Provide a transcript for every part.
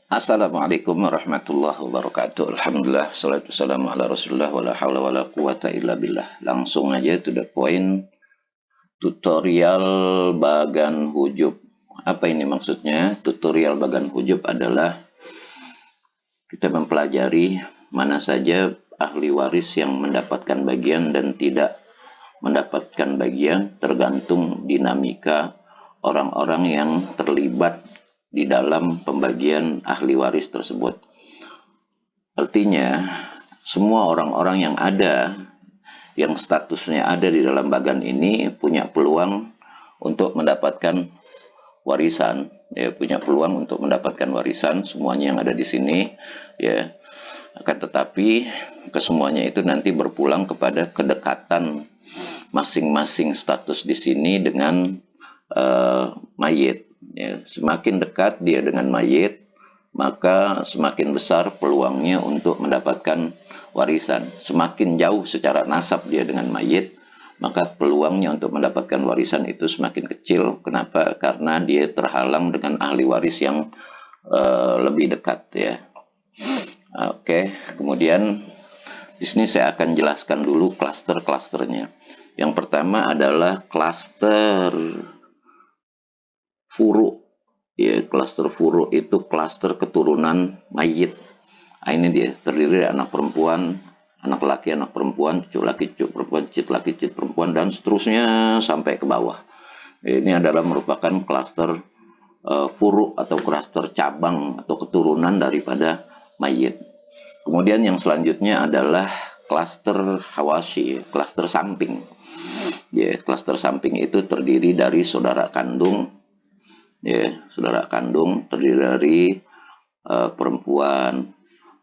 Assalamualaikum warahmatullahi wabarakatuh. Alhamdulillah, salatu wassalamu ala rasulullah, wala hawla wala quwata illa billah. Langsung aja to the point, tutorial bagan hujub. Apa ini maksudnya? Tutorial bagan hujub adalah kita mempelajari mana saja ahli waris yang mendapatkan bagian dan tidak mendapatkan bagian, tergantung dinamika orang-orang yang terlibat di dalam pembagian ahli waris tersebut. Artinya, semua orang-orang yang ada, yang statusnya ada di dalam bagan ini punya peluang untuk mendapatkan warisan. Ya, punya peluang untuk mendapatkan warisan, semuanya yang ada di sini. Ya, akan tetapi kesemuanya itu nanti berpulang kepada kedekatan masing-masing status di sini dengan mayit. Ya, semakin dekat dia dengan mayit, maka semakin besar peluangnya untuk mendapatkan warisan. Semakin jauh secara nasab dia dengan mayit, maka peluangnya untuk mendapatkan warisan itu semakin kecil. Kenapa? Karena dia terhalang dengan ahli waris yang lebih dekat, ya. Oke, kemudian di sini saya akan jelaskan dulu klaster-klasternya. Yang pertama adalah klaster furu. Ya, klaster furu itu klaster keturunan mayit. Nah, ini dia, terdiri dari anak perempuan, anak laki, anak perempuan, cucu laki, cucu perempuan, cicit laki, cicit perempuan, dan seterusnya sampai ke bawah. Ini adalah merupakan klaster furu atau klaster cabang atau keturunan daripada mayit. Kemudian yang selanjutnya adalah klaster hawashi, klaster samping. Ya, klaster samping itu terdiri dari saudara kandung. Ya, saudara kandung terdiri dari perempuan,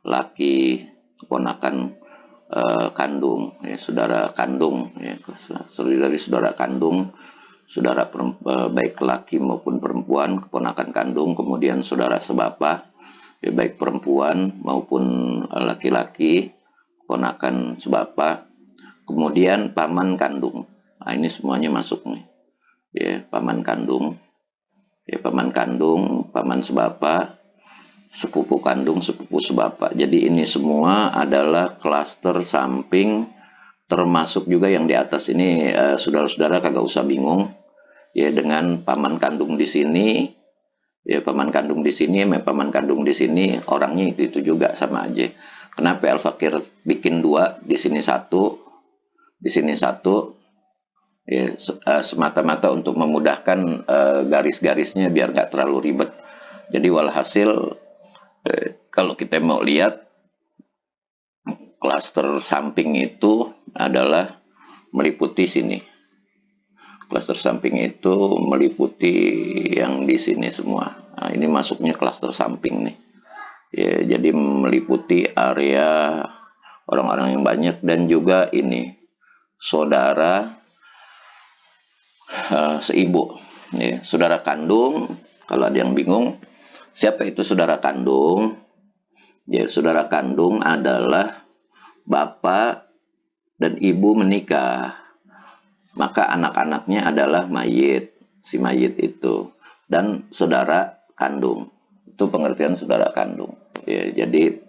laki, keponakan kandung, ya, saudara kandung, ya, terdiri dari saudara kandung, saudara baik laki maupun perempuan, keponakan kandung, kemudian saudara sebapa, ya, baik perempuan maupun laki-laki, keponakan sebapa, kemudian paman kandung. Nah, ini semuanya masuk nih, ya, paman kandung. Ya, paman kandung, paman sebapa, sepupu kandung, sepupu sebapa. Jadi ini semua adalah klaster samping, termasuk juga yang di atas ini. Saudara-saudara kagak usah bingung ya dengan paman kandung di sini. Ya, paman kandung di sini, paman kandung di sini, orangnya itu juga sama aja. Kenapa Al-Fakir bikin dua, di sini satu, di sini satu? Ya, semata-mata untuk memudahkan garis-garisnya biar nggak terlalu ribet. Jadi walhasil kalau kita mau lihat klaster samping itu adalah meliputi sini. Klaster samping itu meliputi yang di sini semua. Nah, ini masuknya klaster samping nih. Ya, jadi meliputi area orang-orang yang banyak dan juga ini saudara seibu. Ya, saudara kandung, kalau ada yang bingung, siapa itu saudara kandung? Ya, saudara kandung adalah bapak dan ibu menikah. Maka anak-anaknya adalah mayit, si mayit itu. Dan saudara kandung. Itu pengertian saudara kandung. Ya, jadi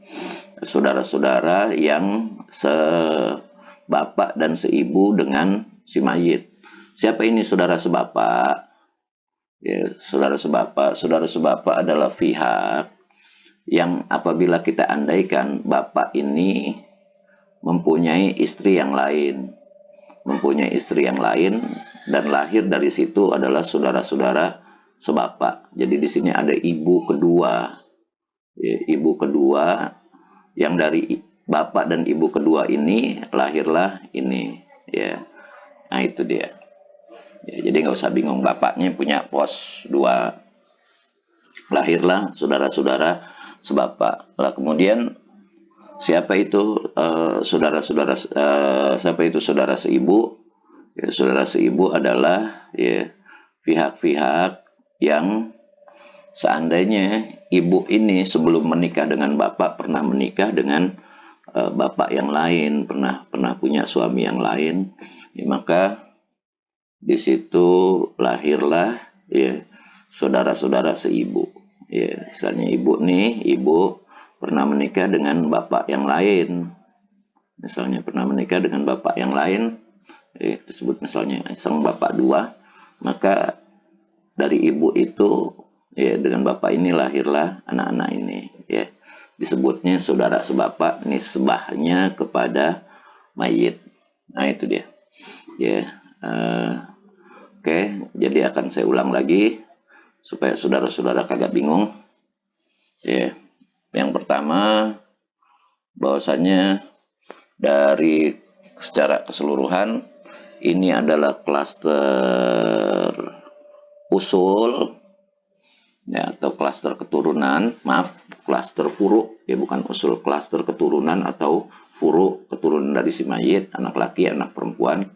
saudara-saudara yang sebapak dan seibu dengan si mayit. Siapa ini saudara sebapak? Ya, saudara sebapak adalah pihak yang apabila kita andaikan bapak ini mempunyai istri yang lain, dan lahir dari situ adalah saudara-saudara sebapak. Jadi di sini ada ibu kedua, ya, ibu kedua yang dari bapak dan ibu kedua ini lahirlah ini, ya. Nah itu dia. Ya, jadi nggak usah bingung, bapaknya punya pos 2, lahirlah saudara-saudara sebapak. Lah kemudian siapa itu saudara-saudara siapa itu saudara seibu? Ya, saudara seibu adalah ya pihak-pihak yang seandainya ibu ini sebelum menikah dengan bapak pernah menikah dengan bapak yang lain, pernah punya suami yang lain, ya, maka di situ lahirlah ya saudara-saudara seibu. Ya, misalnya ibu nih, ibu pernah menikah dengan bapak yang lain. Misalnya pernah menikah dengan bapak yang lain, tersebut misalnya sang bapak dua, maka dari ibu itu ya dengan bapak ini lahirlah anak-anak ini, ya. Disebutnya saudara sebapak, nisbahnya kepada mayit. Nah, itu dia. Ya. Oke, jadi akan saya ulang lagi supaya saudara-saudara kagak bingung. Ya. Yang pertama, bahwasanya dari secara keseluruhan ini adalah klaster usul, ya, atau klaster keturunan, maaf, klaster furu, ya, bukan usul, klaster keturunan atau furu, keturunan dari si mayit, anak laki, anak perempuan,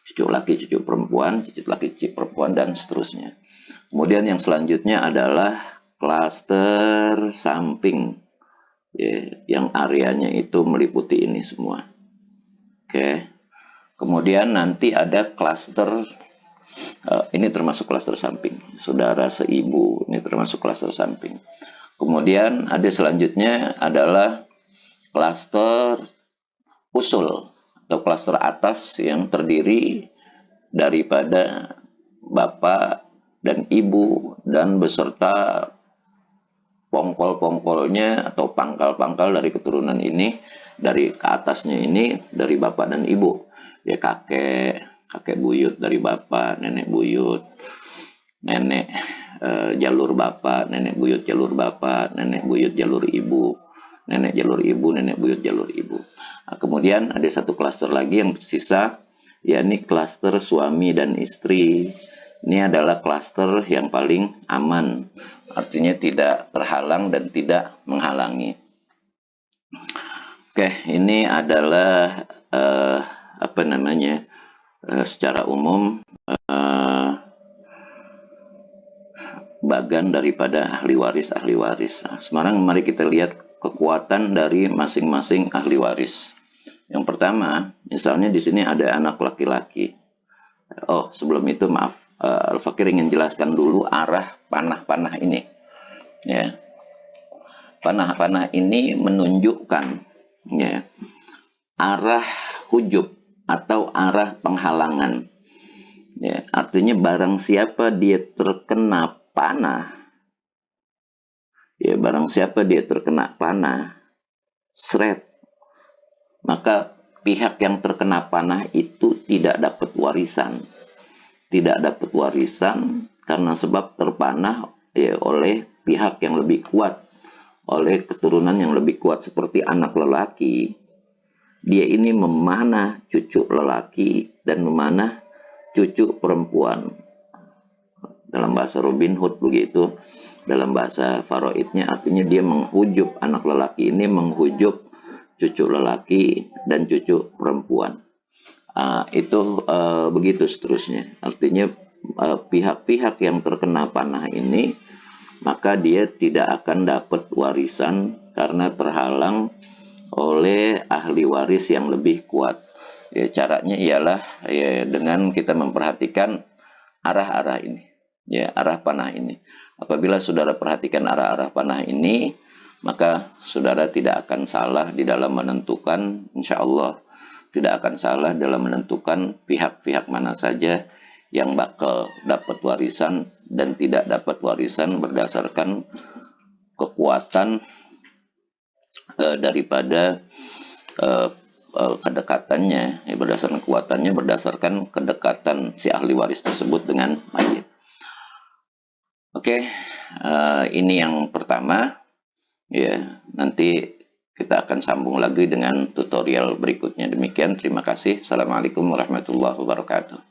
cucu laki, cucu perempuan, cicit laki, cicit perempuan, dan seterusnya. Kemudian yang selanjutnya adalah klaster samping, ya, yang areanya itu meliputi ini semua. Oke. Kemudian nanti ada klaster, ini termasuk klaster samping. Saudara seibu, ini termasuk klaster samping. Kemudian ada selanjutnya adalah klaster usul atau klaster atas yang terdiri daripada bapak dan ibu dan beserta pongkol-pongkolnya atau pangkal-pangkal dari keturunan ini, dari ke atasnya ini dari bapak dan ibu. Ya, kakek buyut dari bapak, nenek buyut, nenek jalur bapak, nenek buyut jalur bapak, nenek buyut jalur ibu, nenek jalur ibu, nenek buyut jalur ibu. Nah, kemudian ada satu klaster lagi yang tersisa, yakni klaster suami dan istri. Ini adalah klaster yang paling aman, artinya tidak terhalang dan tidak menghalangi. Oke, ini adalah secara umum bagan daripada ahli waris. Nah, sekarang mari kita lihat kekuatan dari masing-masing ahli waris. Yang pertama, misalnya di sini ada anak laki-laki. Oh, sebelum itu maaf, Al-Fakir ingin jelaskan dulu arah panah-panah ini. Ya, panah-panah ini menunjukkan, ya, arah hujub atau arah penghalangan. Ya, artinya barang siapa dia terkena panah, ya, barang siapa dia terkena panah, seret, maka pihak yang terkena panah itu tidak dapat warisan. Tidak dapat warisan karena sebab terpanah, ya, oleh pihak yang lebih kuat, oleh keturunan yang lebih kuat. Seperti anak lelaki, dia ini memanah cucu lelaki dan memanah cucu perempuan. Dalam bahasa Robin Hood begitu, dalam bahasa Faroidnya artinya dia menghujub, anak lelaki ini menghujub cucu lelaki dan cucu perempuan. Itu begitu seterusnya. Artinya pihak-pihak yang terkena panah ini, maka dia tidak akan dapat warisan karena terhalang oleh ahli waris yang lebih kuat. Ya, caranya ialah, ya, dengan kita memperhatikan arah-arah ini, ya, arah panah ini. Apabila saudara perhatikan arah-arah panah ini, maka saudara tidak akan salah di dalam menentukan, insya Allah tidak akan salah dalam menentukan pihak-pihak mana saja yang bakal dapat warisan dan tidak dapat warisan berdasarkan kekuatan daripada kedekatannya, ya, berdasarkan kekuatannya, berdasarkan kedekatan si ahli waris tersebut dengan mayit. Oke, ini yang pertama. Ya, nanti kita akan sambung lagi dengan tutorial berikutnya. Demikian, terima kasih. Assalamualaikum warahmatullahi wabarakatuh.